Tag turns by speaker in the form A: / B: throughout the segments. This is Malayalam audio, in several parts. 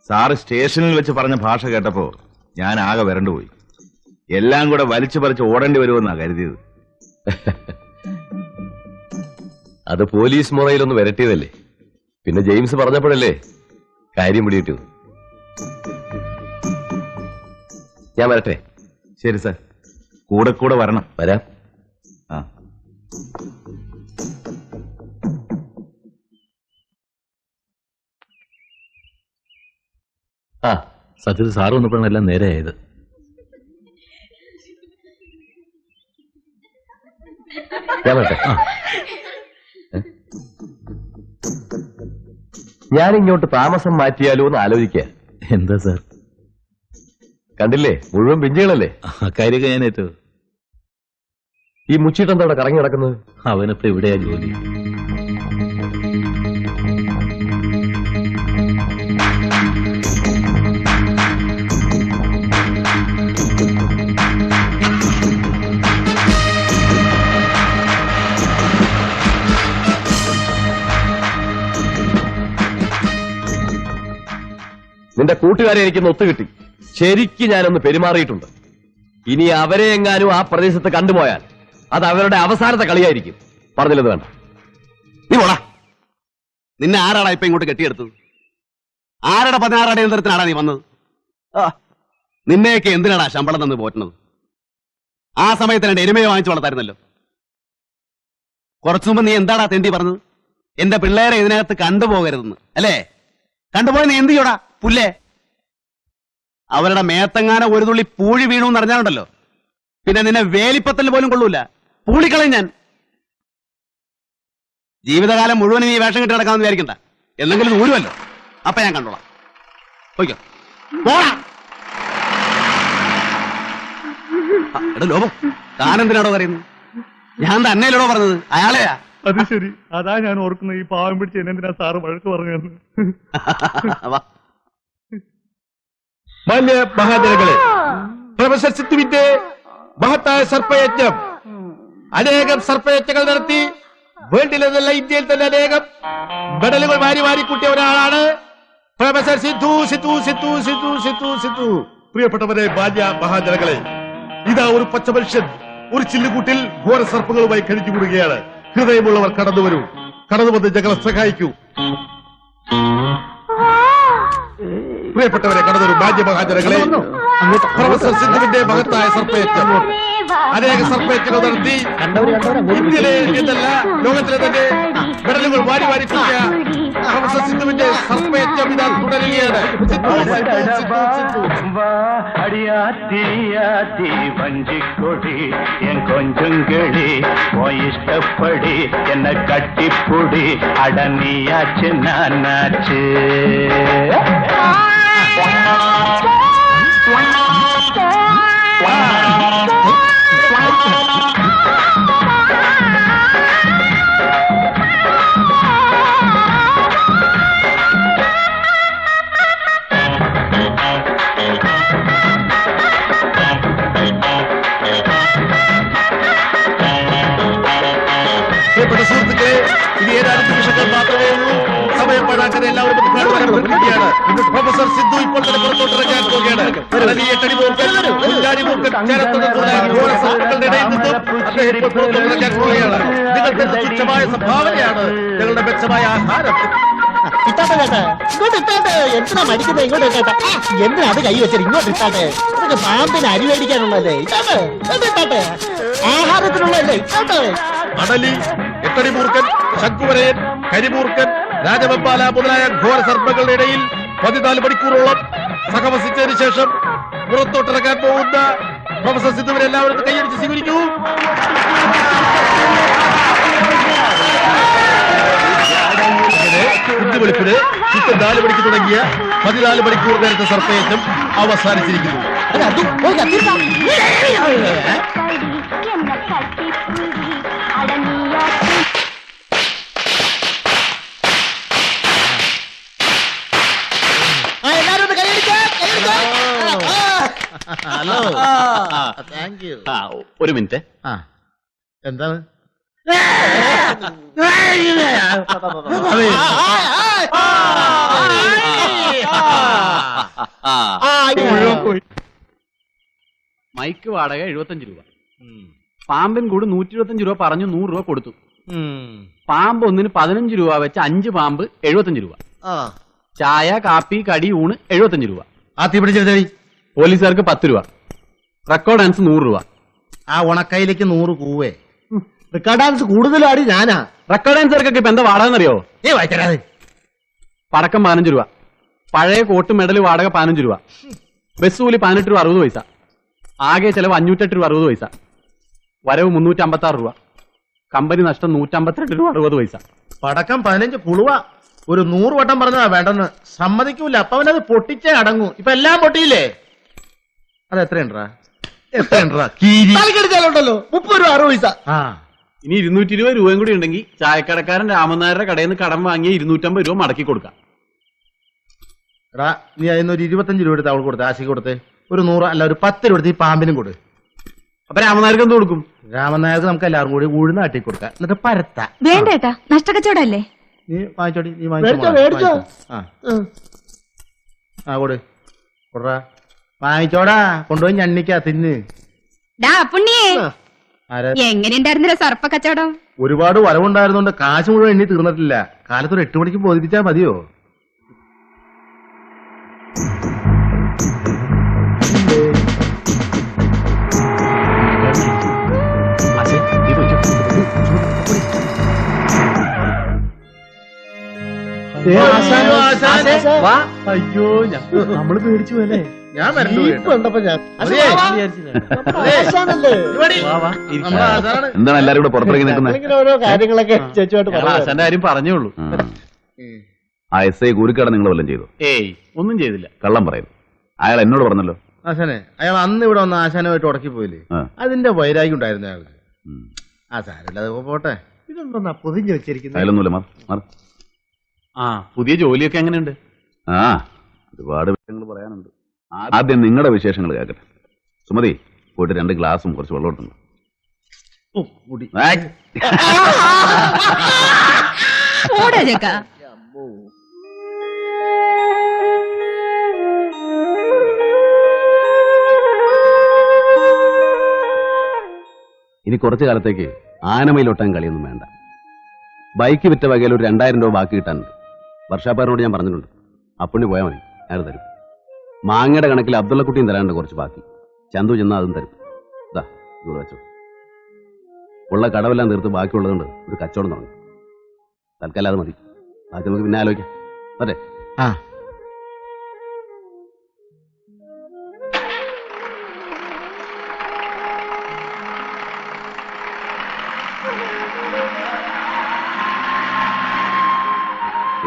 A: സാറ് സ്റ്റേഷനിൽ വെച്ച് പറഞ്ഞ ഭാഷ കേട്ടപ്പോ ഞാൻ ആകെ വരണ്ടുപോയി. എല്ലാം കൂടെ വലിച്ചു പറിച്ച് ഓടേണ്ടി വരുമെന്നാ കരുതിയത്.
B: അത് പോലീസ് മുറയിലൊന്ന് വരട്ടിയതല്ലേ. പിന്നെ ജെയിംസ് പറഞ്ഞപ്പോഴല്ലേ കാര്യം പിടിയിട്ടു. ഞാൻ വരട്ടെ?
A: ശരി സാർ, കൂടെ കൂടെ വരണം.
B: വരാം.
C: സത്യത്തിൽ സാറ് വന്നപ്പോഴാണ് എല്ലാം നേരെയായത്.
B: ഞാനിങ്ങോട്ട് താമസം മാറ്റിയാലോ എന്ന് ആലോചിക്കുക.
C: എന്താ സാർ?
B: കണ്ടില്ലേ, മുഴുവൻ ബെഞ്ചുകളല്ലേ.
C: അക്കാര്യമൊക്കെ ഞാൻ ഏറ്റു.
B: ഈ മുച്ചിട്ടെന്താ അവിടെ കറങ്ങി നടക്കുന്നത്?
C: അവനിപ്പോ ഇവിടെയാ ജോലി.
B: നിന്റെ കൂട്ടുകാരെ എനിക്കൊന്ന് ഒത്തുകിട്ടി. ശരിക്ക് ഞാനൊന്ന് പെരുമാറിയിട്ടുണ്ട്. ഇനി അവരെ എങ്ങാനും ആ പ്രദേശത്ത് കണ്ടുപോയാൽ അത് അവരുടെ അവസാനത്തെ കളിയായിരിക്കും. പറഞ്ഞില്ലെന്ന് വേണ്ട.
D: നീ പോടാ. നിന്നെ ആരാടാ ഇപ്പൊ ഇങ്ങോട്ട് കെട്ടിയെടുത്തത്? ആരുടെ 16 അടിയന്തരത്തിനാടാ നീ വന്നത്? നിന്നെയൊക്കെ എന്തിനാടാ ശമ്പളം തന്ന് പോറ്റുന്നത്? ആ സമയത്ത് 2 എരുമയെ വാങ്ങിച്ചു വളർത്തായിരുന്നല്ലോ. കുറച്ചു മുമ്പ് നീ എന്താടാ തെണ്ടി പറഞ്ഞത്? എന്റെ പിള്ളേരെ ഇതിനകത്ത് കണ്ടുപോകരുതെന്ന് അല്ലേ? കണ്ടുപോയി നീ എന്ത് ചെയ്യോടാ പുല്ലേ? അവരുടെ മേത്തങ്ങാനോ ഒരു തുള്ളി പൂഴി വീണു എന്ന് അറിഞ്ഞാലുണ്ടല്ലോ, പിന്നെ നിന്നെ വേലിപ്പത്തൽ പോലും കൊള്ളൂല. പൂളിക്കളയും ഞാൻ. ജീവിതകാലം മുഴുവൻ നീ വേഷം കെട്ടി നടക്കാമെന്ന് വിചാരിക്കണ്ട. എന്തെങ്കിലും ദൂരമല്ലോ, അപ്പൊ ഞാൻ കണ്ടോളാം. പോയിക്കോ, പോടാ. എടാ ലോപം, താനെന്തിനാടോ പറയുന്നത്? ഞാൻ തന്നെയല്ലോ പറഞ്ഞത്, അയാളെയാ.
E: അത് ശരി, അതാ ഞാൻ ഓർക്കുന്നത്. ഈ പാവം പിടിച്ച് എന്തിനാ സാറ് വഴക്ക് പറഞ്ഞു?
B: മാന്യ മഹാജനങ്ങളെ, പ്രൊഫസർ സിദ്ധുവിന്റെ മഹത്തായ സർപ്പയജ്ഞം, അനേകം സർപ്പയജ്ഞങ്ങൾ നടത്തി വേൾഡിലെന്നല്ല ഇന്ത്യയിൽ തന്നെ അനേകം മെഡലുകൾ വാരി വാരി കൂട്ടിയ ഒരാളാണ് പ്രൊഫസർ സിദ്ധു. സിദ്ധു സിദ്ധു സിദ്ധു സിദ്ധു സിദ്ധു. പ്രിയപ്പെട്ടവരെ, മാന്യ മഹാജനങ്ങളെ, ഇതാ ഒരു പച്ച മനുഷ്യൻ ഒരു ചില്ലുകൂട്ടിൽ ഘോര സർപ്പങ്ങളുമായി കഴിഞ്ഞുകൂടുകയാണ്. ഹൃദയമുള്ളവർ കടന്നു വരൂ, കടന്നു വന്ന് ഞങ്ങളെ സഹായിക്കൂ. പ്രിയപ്പെട്ടവരെ, കടന്നൊരു മാന്യ മഹാജനങ്ങളെ, പ്രൊഫസർ സിദ്ധുവിന്റെ മഹത്തായ സർപ്പയജ്ഞം, അനേക സർപ്പയജ്ഞങ്ങൾ നടത്തി ഇന്ത്യയിലെ എന്നല്ല ലോകത്തിലെ തന്നെ മെഡലുകൾ വാരി വാരി കൂട്ടിയ പ്രൊഫസർ സിദ്ധുവിന്റെ സർപ്പയജ്ഞം ഇതാ തുടരുകയാണ്.
F: വഞ്ചിക്കൊടി എൻ കൊഞ്ചുംകിളി ഇഷ്ടപ്പെടി എന്നെ കട്ടിപ്പൊടി അടനിയാച്ച് നാനാച്ച്.
B: പ്രിയപ്പെട്ട സുഹൃത്തുക്കളെ, ഇത് ഏതാനും നിമിഷങ്ങൾ മാത്രമേ ഉള്ളൂ. സമയം പാഴാക്കാതെ എല്ലാവരും കാണുവാനാണ്. പ്രൊഫസർ സിദ്ധു ഇപ്പോൾ തന്നെ പുറത്തോട്ടിറങ്ങാൻ പോവുകയാണ്. നിങ്ങൾക്ക് തുച്ഛമായ സംഭാവനയാണ് ഞങ്ങളുടെ മെച്ചമായ ആഹാരം.
G: ഇട്ടാട്ടെ കേട്ടെ, ഇങ്ങോട്ട് ഇട്ടാട്ടെ. എന്തിനാ മടിക്കുന്നത്? ഇങ്ങോട്ട് ഇട്ടാട്ടെ. എന്തിനാ അത് കൈ വെച്ചത്? ഇങ്ങോട്ട് ഇട്ടാട്ടെ. ഇതൊക്കെ പാമ്പിന് അരി മേടിക്കാനുള്ളതല്ലേ? ഇട്ടാട്ടെ, ഇട്ടാട്ടെ. ആഹാരത്തിനുള്ളതല്ലേ? ഇട്ടാട്ടെ.
B: അടലി, എട്ടടിമൂർക്കൻ, ശംഖുവരയൻ, കരിമൂർക്കൻ, രാജവെമ്പാല മുതലായ ഘോര സർപ്പങ്ങളുടെ ഇടയിൽ 14 മണിക്കൂറോളം സഹവസിച്ചതിന് ശേഷം പുറത്തോട്ടിറങ്ങാൻ പോകുന്ന പ്രൊഫസർ സിദ്ധുവിനെ എല്ലാവരും കൈയടിച്ച് സ്വീകരിക്കൂ. വെളുപ്പിന് കൃത്യം 4 മണിക്ക് തുടങ്ങിയ 14 മണിക്കൂർ നേരത്തെ സർപ്പയജ്ഞം അവസാനിച്ചിരിക്കുന്നു.
C: Hello, thank you.
D: ഒരു മിനിറ്റ്.
B: എന്താണ്
D: മൈക്ക് വാടക 75 രൂപ, പാമ്പിൻ കൂട് 125 രൂപ പറഞ്ഞു, 100 രൂപ കൊടുത്തു. പാമ്പ് ഒന്നിന് 15 രൂപ വെച്ച് 5 പാമ്പ് 75 രൂപ. ചായ കാപ്പി കടി ഊണ് 75 രൂപ.
B: ആ തീ പിടിച്ചെടുത്തടി.
D: പോലീസുകാർക്ക് 10 രൂപ. റെക്കോർഡ് ഡാൻസ് 100 രൂപ.
B: ആ ഉണക്കയിലേക്ക് 100 കൂവേ.
G: റെക്കോർഡ് ഡാൻസ് കൂടുതലാടി ഞാനാ.
D: റെക്കോർഡ് ഡാൻസുകാർക്കൊക്കെ ഇപ്പൊ എന്താ വാടക എന്നറിയോ?
B: വായിച്ചരാതെ.
D: പടക്കം 15 രൂപ, പഴയ കോട്ട് മെഡൽ വാടക 15 രൂപ, ബസ് കൂലി 18 രൂപ 60 പൈസ, ആകെ ചെലവ് 508 രൂപ 60 പൈസ, വരവ് 356 രൂപ, കമ്പനി നഷ്ടം 152 രൂപ 60 പൈസ.
B: പടക്കം 15 പുളുവ. ഒരു 100 വട്ടം പറഞ്ഞതാ വേണ്ടെന്ന്. സമ്മതിക്കൂല. അപ്പൊ അവനത് പൊട്ടിച്ചേ അടങ്ങൂ. ഇപ്പൊ എല്ലാം പൊട്ടിയില്ലേ? അത് എത്രയുണ്ടാ?
G: തലക്കെടുത്താലുണ്ടല്ലോ 30 രൂപ 60 പൈസ.
D: ഇനി 220 രൂപയും കൂടി ഉണ്ടെങ്കിൽ ചായക്കടക്കാരൻ രാമനായരുടെ കടയിൽ നിന്ന് കടം വാങ്ങിയ 250 രൂപ മടക്കി കൊടുക്കാം.
B: എടാ നീ അതിനൊരു 25 രൂപ എടുത്ത് അവൾ കൊടുത്തേ, ആശയ്ക്ക് കൊടുത്തേ. ഒരു 100 അല്ല ഒരു 10 രൂപ എടുത്ത് ഈ പാമ്പിനും കൊടു.
D: അപ്പൊ രാമനായർക്ക് എന്ത് കൊടുക്കും?
B: രാമനായർക്ക് നമുക്ക് എല്ലാവരും കൂടി ഉഴുന്ന് ആട്ടി കൊടുക്കാം, എന്നിട്ട് പരത്ത.
H: വേണ്ടേട്ടാ, നഷ്ടക്കച്ചവടല്ലേ?
B: നീ വാങ്ങിച്ചോടി, നീ
G: മേടിച്ചോ.
B: ആ കൊടുറാ, വാങ്ങിച്ചോടാ, കൊണ്ടുപോയി ഞണ്ണിക്കാ തിന്ന്.
H: ഡാ പുണ്യേ,
B: ആരാ?
H: എങ്ങനെയുണ്ടായിരുന്നില്ല സർപ്പ കച്ചവടം?
B: ഒരുപാട് വരവുണ്ടായിരുന്നോണ്ട് കാശ് മുഴുവൻ എണ്ണി തീർന്നിട്ടില്ല. കാലത്തൊരു 8 മണിക്ക് ബോധിപ്പിച്ചാൽ മതിയോ?
C: അയ്യോ നമ്മള് പേടിച്ചു പോലെ.
B: ഞാൻ വരണ്ടു.
G: ഇപ്പൊ ഉണ്ടപ്പോ ഞാൻ
B: അതെ.
G: ആശാനല്ലേ?
A: എന്താണ് എല്ലാരും കൂടെ പുറത്തിറങ്ങി നിൽക്കുന്നത്?
G: ഇങ്ങനെ ഓരോ കാര്യങ്ങളൊക്കെ ചേച്ചുമായിട്ട്
D: ഞങ്ങൾ
G: പറയാം.
D: ആശാന്റെ കാര്യം പറഞ്ഞോളൂ.
A: ആ SI കൂലിക്കട നിങ്ങൾ വല്ലതും ചെയ്തു?
D: ഏയ് ഒന്നും ചെയ്തില്ല.
A: കള്ളം പറയുന്നു. അയാൾ എന്നോട് പറഞ്ഞല്ലോ.
B: ആശാനെ, അയാൾ അന്ന് ഇവിടെ വന്ന് ആശാനുമായിട്ട് ഉടക്കി പോയില്ലേ?
A: ആ.
B: അതിന്റെ വൈരാഗ്യം ഉണ്ടായിരുന്നു അയാൾക്ക്.
A: ഉം.
B: ആ സാരമില്ല, അത് പോട്ടെ.
G: ഇതെന്താ പൊതിഞ്ഞു വെച്ചിരിക്കുന്നത്?
A: അയാളൊന്നുമില്ല, മാറ്.
D: ആ പുതിയ ജോലിയൊക്കെ എങ്ങനെയുണ്ട്?
A: ആ ഒരുപാട് വിഷയങ്ങൾ പറയാനുണ്ട്. ആദ്യം നിങ്ങളുടെ വിശേഷങ്ങൾ കേൾക്കട്ടെ. സുമതി, പോയിട്ട് 2 ഗ്ലാസും കുറച്ച് വെള്ളം എടുത്തുണ്ട്.
H: പോടാ ചേക്കാ.
D: ഇനി കുറച്ചു കാലത്തേക്ക് ആനമയിലൊട്ടാൻ കളിയൊന്നും വേണ്ട. ബൈക്ക് വിറ്റ വകയിൽ ഒരു 2000 രൂപ ബാക്കി കിട്ടാനുണ്ട്. വർഷാപ്പാരനോട് ഞാൻ പറഞ്ഞിട്ടുണ്ട്. അപ്പുണ്ണി പോയാൽ മതി, അയാൾ തരും. മാങ്ങയുടെ കണക്കിൽ അബ്ദുള്ളക്കുട്ടിയും തരാനുണ്ട് കുറച്ച് ബാക്കി. ചന്തു ചെന്നാൽ അതും തരും. ഇതാ ഇവിടെ വെച്ചോ. ഉള്ള കടവെല്ലാം തീർത്ത് ബാക്കിയുള്ളതുകൊണ്ട് ഒരു കച്ചവടം തുടങ്ങും. തൽക്കാലം അത് മതി, ബാക്കി നമുക്ക് പിന്നെ ആലോചിക്കാം. അതെ.
B: ആ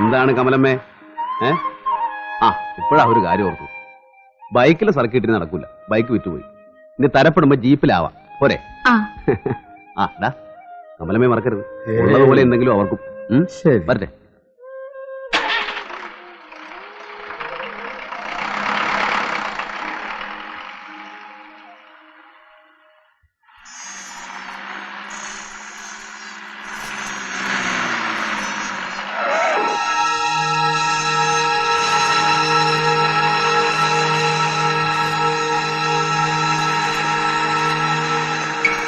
D: എന്താണ് കമലമ്മേ? ആ ഇപ്പോഴാ ഒരു കാര്യം ഓർത്തു. ബൈക്കിലെ സർക്കിട്ടിന് നടക്കൂല, ബൈക്ക് വിറ്റുപോയി. ഇനി തരപ്പെടുമ്പോ ജീപ്പിലാവാം പോരെ? ആ ഡാ കമലമ്മേ മറക്കരുത്, ഉള്ളതുപോലെ എന്തെങ്കിലും അവർക്കും.
B: ശരി,
D: വരട്ടെ.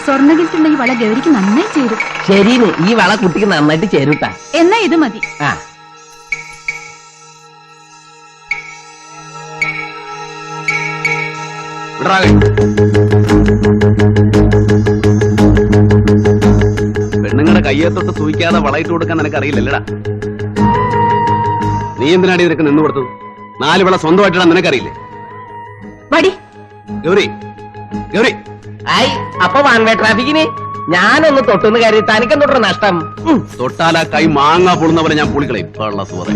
H: സ്വർണ്ണകിൽത്തുണ്ടെങ്കിൽ വള ഗൗരിക്ക് നന്നായി ചേരും.
I: ശരിന്ന്, ഈ വള കുട്ടിക്ക് നന്നായിട്ട് ചേരൂട്ടാ.
H: എന്നാ ഇത് മതി.
I: ആ
D: പെണ്ണുങ്ങളുടെ കയ്യെത്തൊട്ട് സൂയിക്കാതെ വളയിട്ട് കൊടുക്കാൻ നിനക്ക് അറിയില്ലല്ലടാ. നീ എന്തിനാടി നിനക്ക് നിന്ന് കൊടുത്തത്? 4 വള സ്വന്തമായിട്ടാ നിനക്കറിയില്ലേ?
H: വടി
D: ഗൗരി, ഗൗരി
I: ആയി അപ്പൊ വാൻവേ ട്രാഫിക്കിന് ഞാനൊന്ന് തൊട്ടുന്ന് കയറി തനിക്കും തൊട്ടു നഷ്ടം.
D: തൊട്ടാലാ കൈ മാങ്ങ പൊളുന്ന പോലെ ഞാൻ പൊളിക്കളയും. ഉള്ള സുഹൃത്തെ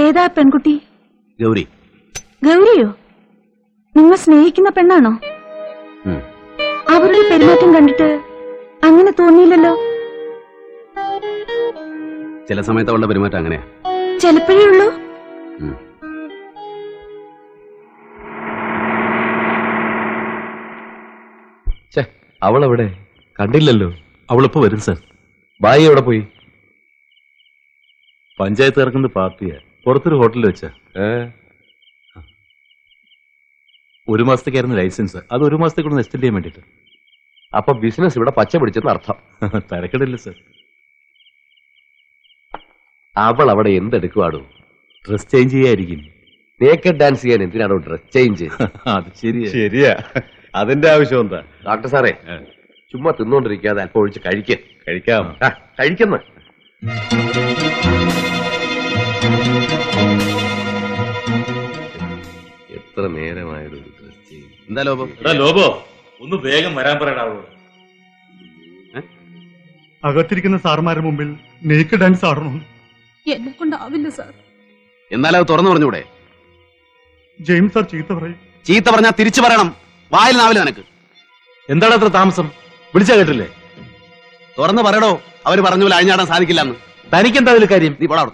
H: ഏതാ പെൺകുട്ടി?
D: ഗൗരി.
H: ഗൗരിയോ? നിങ്ങൾ സ്നേഹിക്കുന്ന പെണ്ണാണോ? അവരുടെ പെരുമാറ്റം കണ്ടിട്ട് അങ്ങനെ തോന്നിയില്ലല്ലോ.
D: ചില സമയത്ത് അവളുടെ പെരുമാറ്റം അങ്ങനെയാ.
H: ചിലപ്പോഴേ ഉള്ളൂ.
B: അവളെവിടെ? കണ്ടില്ലല്ലോ.
C: അവളിപ്പോ വരും സാർ.
B: ബായി എവിടെ പോയി?
C: പഞ്ചായത്ത് ഇറക്കുന്ന പാർട്ടിയാ. പുറത്തൊരു ഹോട്ടലിൽ വെച്ചാ. 1 മാസത്തേക്കായിരുന്നു ലൈസൻസ്. അത് 1 മാസത്തേക്കൂടെ എക്സ്റ്റെൻഡ് ചെയ്യാൻ വേണ്ടിട്ട്.
B: അപ്പൊ ബിസിനസ് ഇവിടെ പച്ച പിടിച്ചെന്ന് അർത്ഥം.
C: തരക്കടില്ല സാർ.
B: അവൾ അവിടെ എന്തെടുക്കുവാടോ?
C: ഡ്രസ് ചേഞ്ച് ചെയ്യായിരിക്കും.
B: നേക്കഡ് ഡാൻസ് ചെയ്യാൻ എന്തിനാണോ ഡ്രസ് ചേഞ്ച്?
C: അത് ശരിയാ.
B: ശരിയാ, അതിന്റെ ആവശ്യം എന്താ? ഡോക്ടർ സാറേ, ചുമ്മാ തിന്നോണ്ടിരിക്കാതെ അല്പം ഒഴിച്ച് കഴിക്കാം. കഴിക്കുന്ന എത്ര നേരമായത് ഡ്രസ് ചേഞ്ച്.
D: എന്താ ലോബോ?
C: ലോബോ ഒന്ന് വേഗം വരാൻ പറയടാവോ.
E: അകത്തിരിക്കുന്ന സാറുമാരുടെ മുമ്പിൽ നേക്ക് ഡാൻസ് ആടണം.
H: എന്നെ കൊണ്ടാവില്ല സാർ.
D: എന്നാലും അത് തുറന്നു പറഞ്ഞൂടെ?
E: ജെയിംസ് സാർ ചീത്ത പറയും.
D: ചീത്ത പറഞ്ഞാൽ തിരിച്ചു പറയണം. വായിൽ നാവില്ല നിനക്ക്.
C: എന്താണ് അത്ര താമസം? വിളിച്ചാ കേട്ടില്ലേ?
D: തുറന്ന് പറയടോ. അവര് പറഞ്ഞ പോലെ അഴിഞ്ഞാടാൻ സാധിക്കില്ലെന്ന്.
C: തനിക്കെന്താ അതിൽ കാര്യം?
D: നീ പോടാ.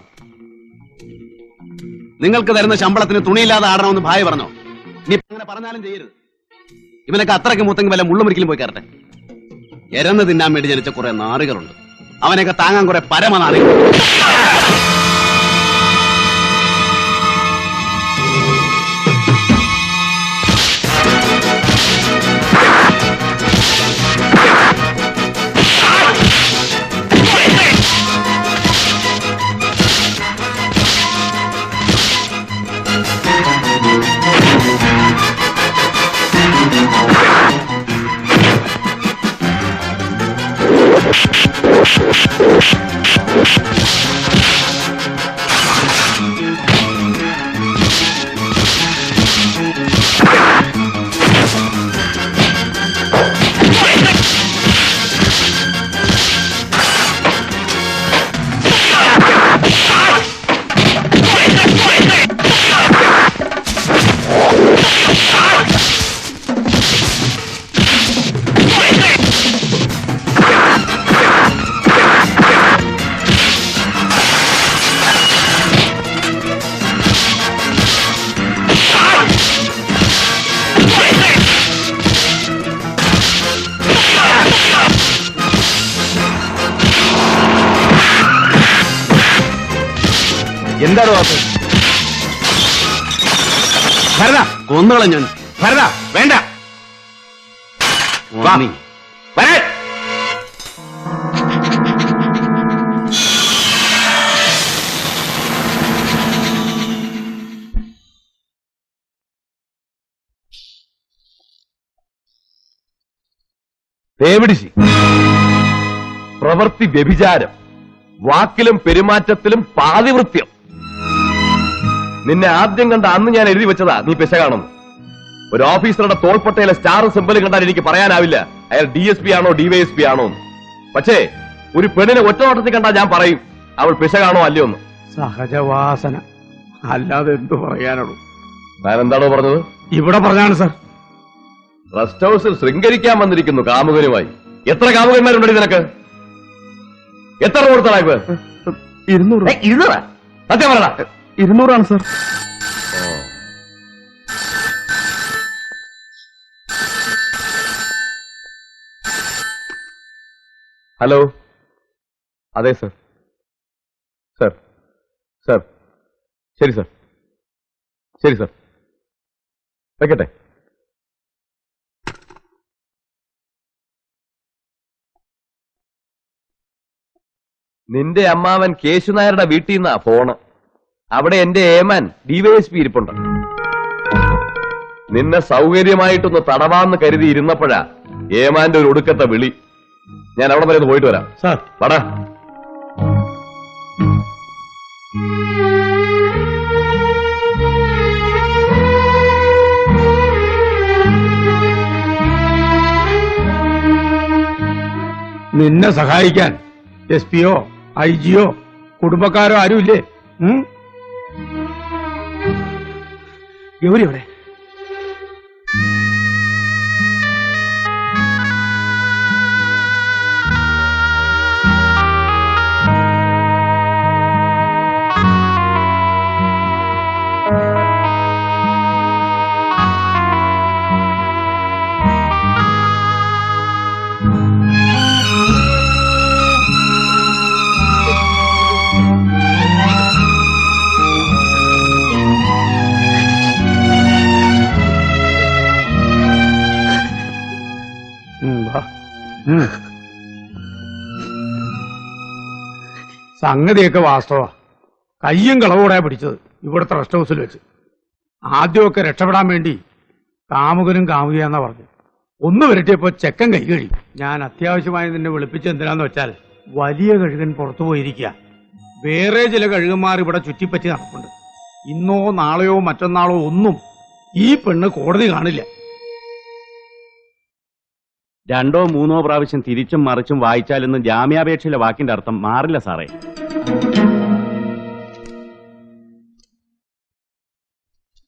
D: നിങ്ങൾക്ക് തരുന്ന ശമ്പളത്തിന് തുണിയില്ലാതെ ആടണമെന്ന് ഭാര്യ പറഞ്ഞോ? നീ അങ്ങനെ പറഞ്ഞാലും ചെയ്യരുത്. ഇവനൊക്കെ അത്രയ്ക്ക് മൂത്തെങ്കിൽ വല്ല മുള്ളുമരിക്കലും പോയി കയറട്ടെ. എരന്ന് തിന്നാൻ വേണ്ടി ജനിച്ച കുറെ നാറികളുണ്ട്. അവനെയൊക്കെ താങ്ങാൻ കുറെ പരമനാറികൾ.
B: എന്താണോ അത്?
D: ഭരത കൊന്നുകള ഞാൻ.
B: ഭരത വേണ്ട,
D: വാ നീ.
B: വരാൻ. തേവിടിശി, പ്രവൃത്തി വ്യഭിചാരം, വാക്കിലും പെരുമാറ്റത്തിലും പാതിവൃത്യം. നിന്നെ ആദ്യം കണ്ട അന്ന് ഞാൻ എഴുതി വെച്ചതാ നീ പെശകാണെന്ന്. ഒരു ഓഫീസറുടെ തോൾപ്പട്ടയിലെ സ്റ്റാറും സിമ്പലും കണ്ടാൽ എനിക്ക് പറയാനാവില്ല അയാൾ DSP ആണോ DYSP ആണോ. പക്ഷേ ഒരു പെണ്ണിനെ ഒറ്റ നോട്ടത്തിൽ കണ്ടാൽ ഞാൻ പറയും അവൾ പെശകാണോ അല്ലയോ എന്ന്.
J: സഹജവാസന, അല്ലാതെ എന്തു പറയാനുള്ളൂ.
B: ഞാൻ എന്താണോ പറഞ്ഞത്?
J: ഇവിടെ പറഞ്ഞാണ് സാർ.
B: റെസ്റ്റ് ഹൗസിൽ ശൃംഗരിക്കാൻ വന്നിരിക്കുന്നു കാമുകനുമായി. എത്ര കാമുകന്മാരുണ്ടോ നിനക്ക്? എത്ര കൊടുത്തടാ ഇപ്പൊ?
J: 200.
B: 200? സത്യം പറയടാ.
J: 200 സാർ.
B: ഹലോ, അതെ സർ. സർ സർ ശരി സർ, ശരി സർ, വെക്കട്ടെ. നിന്റെ അമ്മാവൻ കേശുനായരുടെ വീട്ടിൽ നിന്നാ ഫോണ്. അവിടെ എന്റെ ഏമാൻ DYSP ഇരിപ്പുണ്ട്. നിന്നെ സൗകര്യമായിട്ടൊന്ന് തടവാന്ന് കരുതി ഇരുന്നപ്പോഴാ ഏമാന്റെ ഒരു ഒടുക്കത്തെ വിളി. ഞാൻ അവിടെ വരെ ഒന്ന് പോയിട്ട് വരാം.
J: സാർ
B: വടാ.
J: നിന്നെ സഹായിക്കാൻ SP-യോ IG-യോ കുടുംബക്കാരോ ആരുമില്ലേ? ഗൗരി എവിടെ? സംഗതിയൊക്കെ വാസ്തവ. കയ്യും കളവോടെ പിടിച്ചത് ഇവിടുത്തെ റെസ്റ്റ് ഹൗസിൽ വെച്ച്. ആദ്യമൊക്കെ രക്ഷപ്പെടാൻ വേണ്ടി കാമുകനും കാമുകയാന്നാ പറഞ്ഞു. ഒന്ന് വരട്ടിയപ്പോ ചെക്കൻ കൈ കഴിയും. ഞാൻ അത്യാവശ്യമായി നിന്നെ വിളിപ്പിച്ചത് എന്തിനാന്ന് വെച്ചാൽ വലിയ കഴുകൻ പുറത്തു പോയിരിക്കുക. വേറെ ചില കഴുകന്മാർ ഇവിടെ ചുറ്റിപ്പറ്റി നടപ്പുണ്ട്. ഇന്നോ നാളെയോ മറ്റന്നാളോ ഒന്നും ഈ പെണ്ണ് കോടതി കാണില്ല.
D: 2 3 പ്രാവശ്യം തിരിച്ചും മറിച്ചും വായിച്ചാലൊന്നും ജാമ്യാപേക്ഷയിലെ വാക്കിന്റെ അർത്ഥം മാറില്ല സാറേ.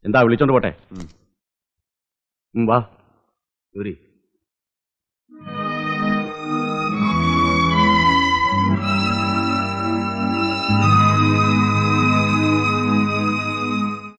D: എന്താ വിളിച്ചോണ്ട് പോട്ടെ? വാ ഗൗരി.